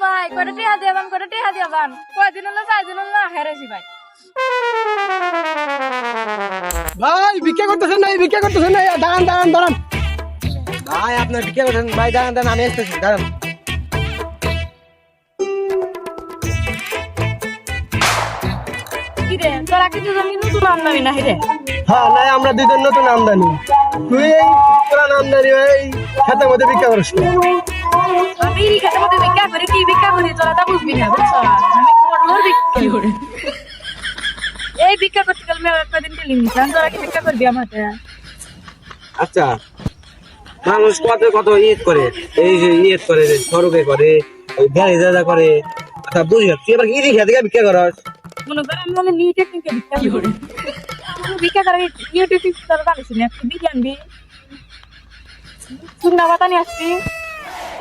ভাই করে টিহা দিয়া যান কয়দিন হলো 4 দিন হলো হেরেছি ভাই ভাই ভিক্ষা করতেছেন না দাঁড়ান ভাই আপনার ভিক্ষা করছেন ভাই, দাঁড়ান আমি আসতেছি, দাঁড়ান। কি রে তোরা কি দুজন নতুন আমদানি না রে হ্যাঁ নাই আমরা দুজন নতুন আমদানি, তুই এই পুরান আমদানি এই খেতের মধ্যে ভিক্ষা করিস না। আমি এই খেতে মধ্যে ভিক্ষা করি কি ভিক্ষা করি তোরা তা বুঝবি না বুঝছ আমি বড়লোর ভিক্ষা করি এই ভিক্ষা করতে গেলে আমি কয়দিন গেলি নিতাম তোরা কি ভিক্ষা করবি আমাকে আচ্ছা, মানুষ কত কত ঈদ করে, এই যে ঈদ করে, সড়কে করে, ওই গাড়ি দাদা করে, আচ্ছা বুঝি তুই এবার ঈদ খেতে গিয়ে ভিক্ষা করস। মনে করেন আমি বলে নিউ টেকনিকে ভিক্ষা করি ভিক্ষা করে নিউ টেকনিক তোরা জানিস না একটু দিকে আনবি চুন্না বাতানি আসছি